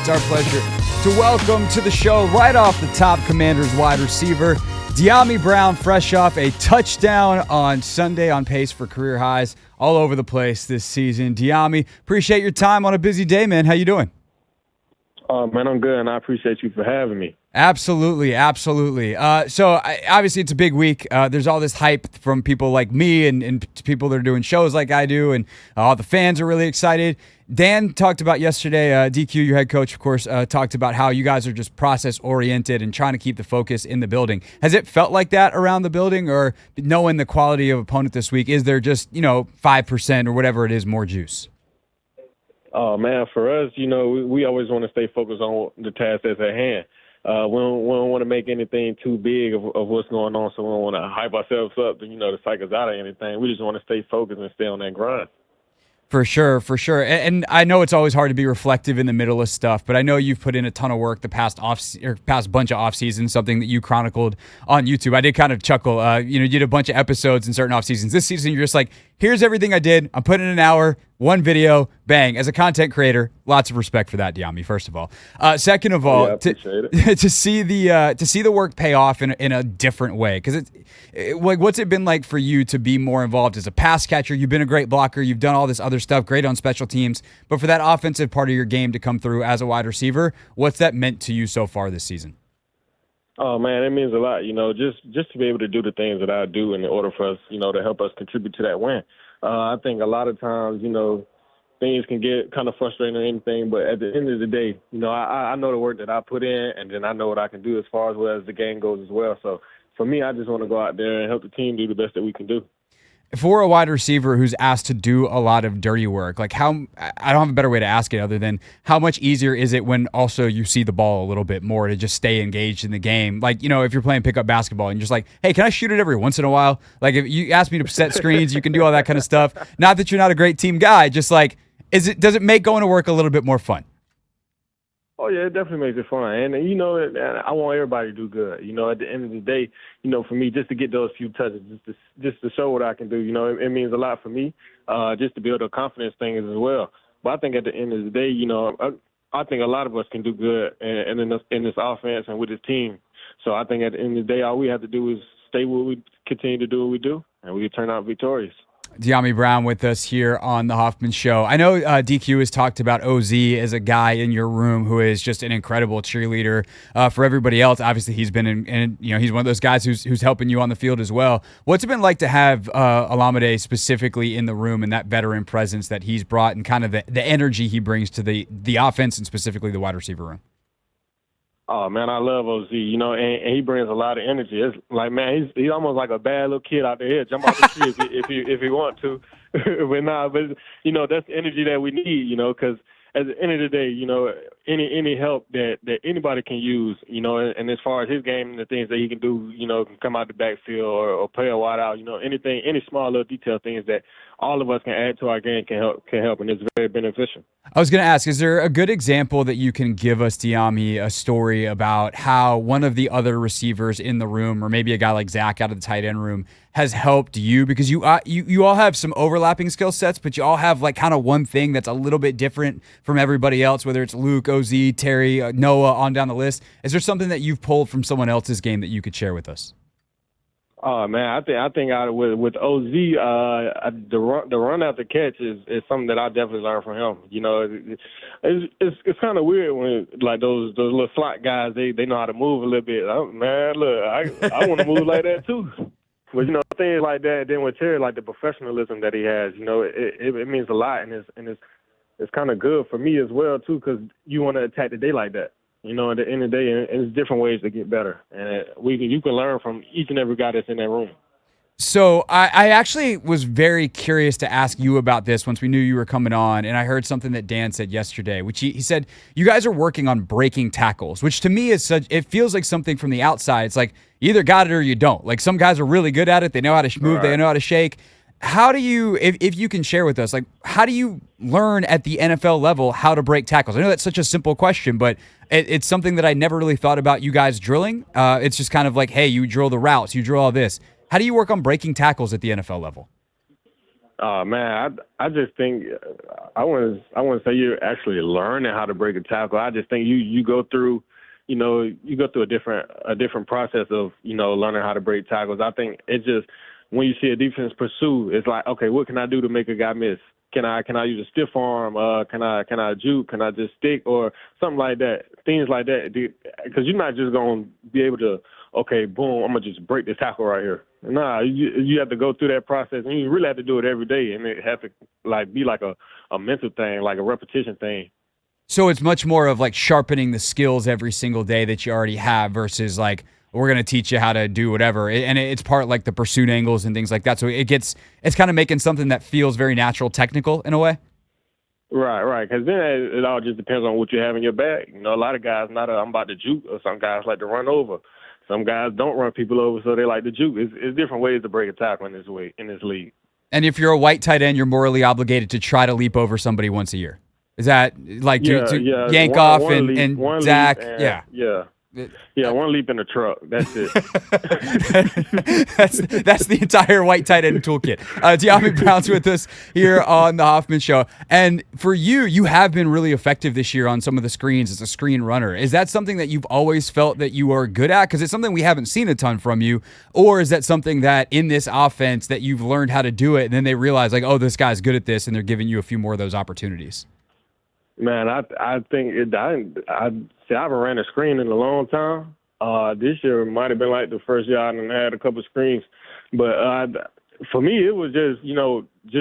It's our pleasure to welcome to the show right off the top Commanders wide receiver, Dyami Brown, fresh off a touchdown on Sunday, on pace for career highs all over the place this season. Dyami, appreciate your time on a busy day, man. How you doing? Man, I'm good, and I appreciate you for having me. Absolutely. So obviously it's a big week. There's all this hype from people like me and people that are doing shows like I do, and all the fans are really excited. Dan talked about yesterday, DQ, your head coach, of course, talked about how you guys are just process-oriented and trying to keep the focus in the building. Has it felt like that around the building, or knowing the quality of opponent this week, is there just, 5% or whatever it is more juice? Oh, man, for us, we always want to stay focused on the task that's at hand. We don't want to make anything too big of what's going on, so we don't want to hype ourselves up, to psych us out of anything. We just want to stay focused and stay on that grind. For sure. And I know it's always hard to be reflective in the middle of stuff, but I know you've put in a ton of work the past bunch of off seasons, something that you chronicled on YouTube. I did kind of chuckle. You did a bunch of episodes in certain off seasons. This season, you're just like, here's everything I did. I'm putting in an hour, one video, bang. As a content creator, lots of respect for that, Dyami, first of all. Second of all, to see the work pay off in a different way, because what's it been like for you to be more involved as a pass catcher? You've been a great blocker. You've done all this other stuff, great on special teams. But for that offensive part of your game to come through as a wide receiver, what's that meant to you so far this season? Oh, man, it means a lot, just to be able to do the things that I do in order for us, to help us contribute to that win. I think a lot of times, things can get kind of frustrating or anything, but at the end of the day, I know the work that I put in, and then I know what I can do as far as the game goes as well. So for me, I just want to go out there and help the team do the best that we can do. For a wide receiver who's asked to do a lot of dirty work, I don't have a better way to ask it other than how much easier is it when also you see the ball a little bit more to just stay engaged in the game? If you're playing pickup basketball and you're just like, hey, can I shoot it every once in a while? Like, if you ask me to set screens, you can do all that kind of stuff. Not that you're not a great team guy, just like, does it make going to work a little bit more fun? Oh, yeah, it definitely makes it fun. And I want everybody to do good. At the end of the day, for me, just to get those few touches, just to show what I can do, it means a lot for me, just to build a confidence thing as well. But I think at the end of the day, I think a lot of us can do good in this offense and with this team. So I think at the end of the day, all we have to do is stay where we continue to do what we do, and we can turn out victorious. Dyami Brown with us here on the Hoffman Show. I know DQ has talked about OZ as a guy in your room who is just an incredible cheerleader for everybody else. Obviously, he's been he's one of those guys who's helping you on the field as well. What's it been like to have Olamide specifically in the room and that veteran presence that he's brought and kind of the energy he brings to the offense and specifically the wide receiver room? Oh, man, I love OZ, and he brings a lot of energy. It's like, man, he's almost like a bad little kid out there. Jump out the tree if he want to. but that's the energy that we need, because at the end of the day, any help that anybody can use, and as far as his game and the things that he can do, can come out the backfield or play a wide out, anything, any small little detail things that all of us can add to our game can help, and it's very beneficial. I was going to ask, is there a good example that you can give us, Dyami, a story about how one of the other receivers in the room, or maybe a guy like Zach out of the tight end room, has helped you? Because you all have some overlapping skill sets, but you all have like kind of one thing that's a little bit different from everybody else, whether it's Luke, OZ, Terry, Noah, on down the list. Is there something that you've pulled from someone else's game that you could share with us? Oh, man, I think with OZ, the run after catch is something that I definitely learned from him. It's kind of weird when like those little slot guys they know how to move a little bit. Man, look, I want to move like that too. But things like that. Then with Terry, like the professionalism that he has, it means a lot, and it's kind of good for me as well too, because you want to attack the day like that. At the end of the day, and there's different ways to get better. And you can learn from each and every guy that's in that room. So I actually was very curious to ask you about this once we knew you were coming on, and I heard something that Dan said yesterday, which he said, you guys are working on breaking tackles, which to me is it feels like something from the outside. It's like you either got it or you don't. Like some guys are really good at it. They know how to move. Right. They know how to shake. How do you, if you can share with us, like how do you learn at the NFL level how to break tackles? I know that's such a simple question, but it's something that I never really thought about you guys drilling. It's just kind of like, hey, you drill the routes, you drill all this. How do you work on breaking tackles at the NFL level? Man, I just think I want to say you're actually learning how to break a tackle. I just think you go through, you go through a different process of learning how to break tackles. I think it's just when you see a defense pursue, it's like, okay, what can I do to make a guy miss? Can I use a stiff arm? Can I juke? Can I just stick or something like that? Things like that, because you're not just gonna be able to, okay, boom, I'm gonna just break this tackle right here. Nah, you have to go through that process, and you really have to do it every day, and it has to be like a mental thing, like a repetition thing. So it's much more of like sharpening the skills every single day that you already have versus like, we're going to teach you how to do whatever. And it's part like the pursuit angles and things like that. So it's kind of making something that feels very natural, technical in a way. Right. Because then it all just depends on what you have in your bag. A lot of guys, I'm about to juke, or some guys like to run over. Some guys don't run people over, so they like to juke. It's different ways to break a tackle in this league. And if you're a white tight end, you're morally obligated to try to leap over somebody once a year. Is that like to yank off and Zach? Yeah, one leap in the truck. That's it. that's the entire white tight end toolkit. Dyami Brown's with us here on the Hoffman Show. And for you have been really effective this year on some of the screens as a screen runner. Is that something that you've always felt that you are good at? Because it's something we haven't seen a ton from you. Or is that something that in this offense that you've learned how to do it, and then they realize like, oh, this guy's good at this, and they're giving you a few more of those opportunities? Man, I think I haven't ran a screen in a long time. This year might have been like the first year I had a couple of screens, but for me it was just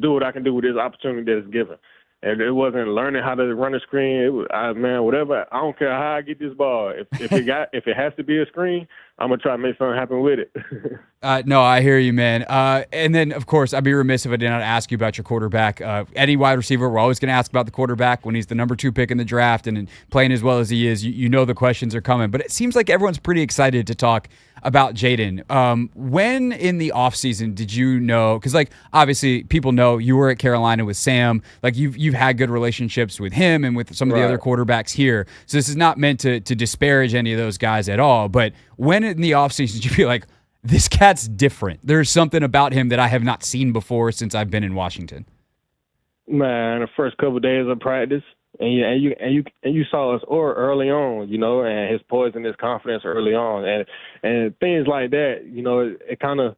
do what I can do with this opportunity that is given, and it wasn't learning how to run a screen. It was whatever. I don't care how I get this ball. If it has to be a screen, I'm gonna try to make something happen with it. No, I hear you, man. And then, of course, I'd be remiss if I did not ask you about your quarterback. Any wide receiver, we're always going to ask about the quarterback when he's the number 2 pick in the draft and playing as well as he is. You know the questions are coming. But it seems like everyone's pretty excited to talk about Jayden. When in the offseason did you know? Because, like, obviously, people know you were at Carolina with Sam. Like, you've had good relationships with him and with some of the other quarterbacks here. So this is not meant to disparage any of those guys at all. But when in the offseason did you feel like, this cat's different? There's something about him that I have not seen before since I've been in Washington. Man, the first couple of days of practice, and you saw us early on, and his poise and his confidence early on, and things like that. It kind of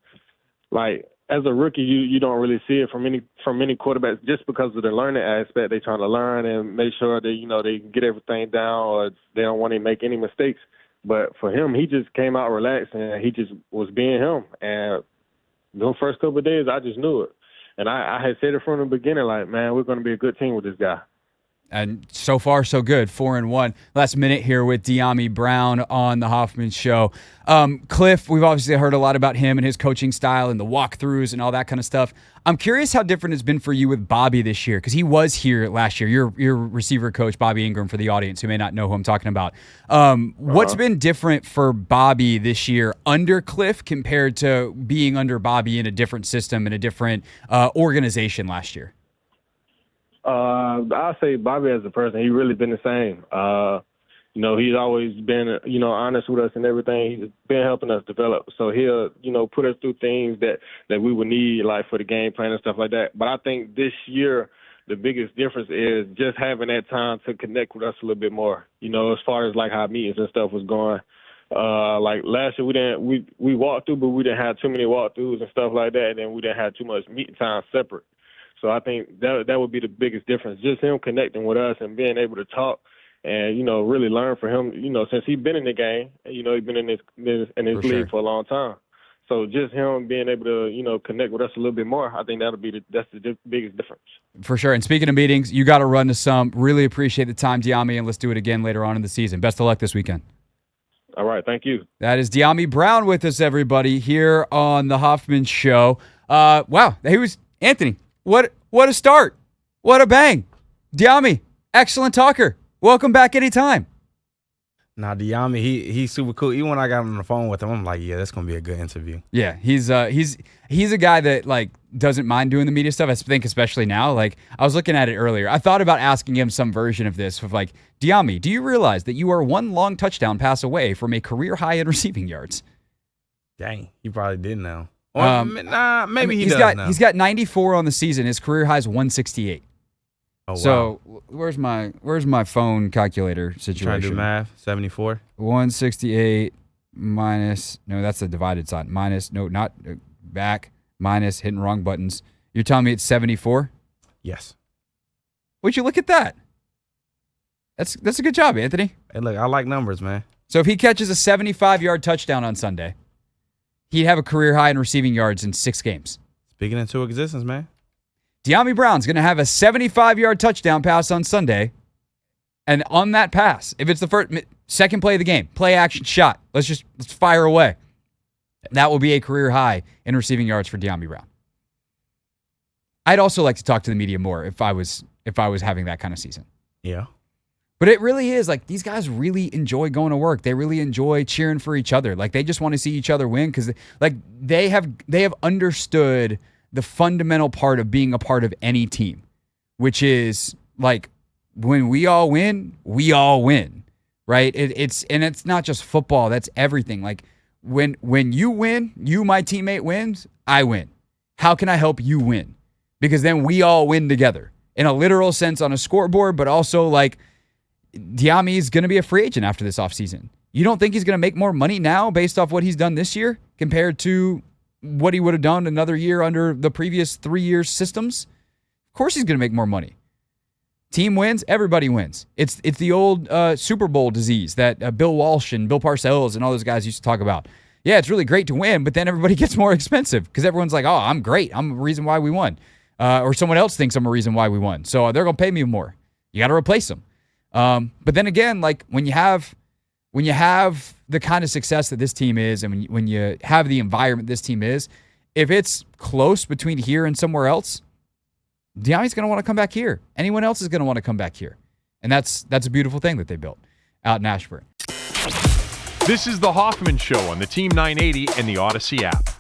like as a rookie, you don't really see it from many quarterbacks just because of the learning aspect. They trying to learn and make sure that they get everything down, or they don't want to make any mistakes. But for him, he just came out relaxed, and he just was being him. And the first couple of days, I just knew it. And I had said it from the beginning, like, man, we're going to be a good team with this guy. And so far, so good. 4-1. Last minute here with Dyami Brown on the Hoffman Show. Kliff, we've obviously heard a lot about him and his coaching style and the walkthroughs and all that kind of stuff. I'm curious how different it's been for you with Bobby this year, because he was here last year. Your receiver coach, Bobby Ingram, for the audience who may not know who I'm talking about. What's been different for Bobby this year under Kliff compared to being under Bobby in a different system and a different organization last year? I'll say Bobby as a person, he really been the same. He's always been, honest with us and everything. He's been helping us develop. So he'll, put us through things that we would need, like for the game plan and stuff like that. But I think this year, the biggest difference is just having that time to connect with us a little bit more, as far as like how meetings and stuff was going. Like last year, we walked through, but we didn't have too many walkthroughs and stuff like that. And then we didn't have too much meeting time separate. So I think that would be the biggest difference, just him connecting with us and being able to talk and, really learn from him, since he's been in the game, he's been in this league for a long time. So just him being able to, connect with us a little bit more, I think that's the biggest difference. For sure. And speaking of meetings, you got to run to some. Really appreciate the time, Dyami, and let's do it again later on in the season. Best of luck this weekend. All right. Thank you. That is Dyami Brown with us, everybody, here on the Hoffman Show. Wow. He was Anthony. What a start. What a bang. Dyami, excellent talker. Welcome back anytime. Nah, Dyami, he's super cool. Even when I got on the phone with him, I'm like, yeah, that's going to be a good interview. Yeah, he's a guy that, like, doesn't mind doing the media stuff. I think especially now. Like, I was looking at it earlier. I thought about asking him some version of this of like, Dyami, do you realize that you are one long touchdown pass away from a career high in receiving yards? Dang, he probably did now. Maybe he's does got now. He's got 94 on the season. His career high is 168. Oh, wow. So where's my phone calculator situation? Trying to do math. 74. 168 minus, no, that's the divided sign. Minus, no, not back. Minus, hitting wrong buttons. You're telling me it's 74? Yes. Would you look at that? That's a good job, Anthony. Hey, look, I like numbers, man. So if he catches a 75-yard touchdown on Sunday, he'd have a career high in receiving yards in 6 games. Speaking into existence, man. Dyami Brown's going to have a 75-yard touchdown pass on Sunday. And on that pass, if it's the second play of the game, play action shot, let's fire away. That will be a career high in receiving yards for Dyami Brown. I'd also like to talk to the media more if I was having that kind of season. Yeah. But it really is like these guys really enjoy going to work. They really enjoy cheering for each other. Like they just want to see each other win because like they have understood the fundamental part of being a part of any team, which is like when we all win, right? It's not just football. That's everything. Like when you win, my teammate wins, I win. How can I help you win? Because then we all win together in a literal sense on a scoreboard, but also like Dyami is going to be a free agent after this offseason. You don't think he's going to make more money now based off what he's done this year compared to what he would have done another year under the previous 3 years systems? Of course he's going to make more money. Team wins, everybody wins. It's the old Super Bowl disease that Bill Walsh and Bill Parcells and all those guys used to talk about. Yeah, it's really great to win, but then everybody gets more expensive because everyone's like, oh, I'm great. I'm the reason why we won. Or someone else thinks I'm a reason why we won. So they're going to pay me more. You got to replace them. But then again, like when you have the kind of success that this team is, and when you have the environment this team is, if it's close between here and somewhere else, Dyami's going to want to come back here. Anyone else is going to want to come back here, and that's a beautiful thing that they built out in Ashburn. This is the Hoffman Show on the Team 980 and the Odyssey app.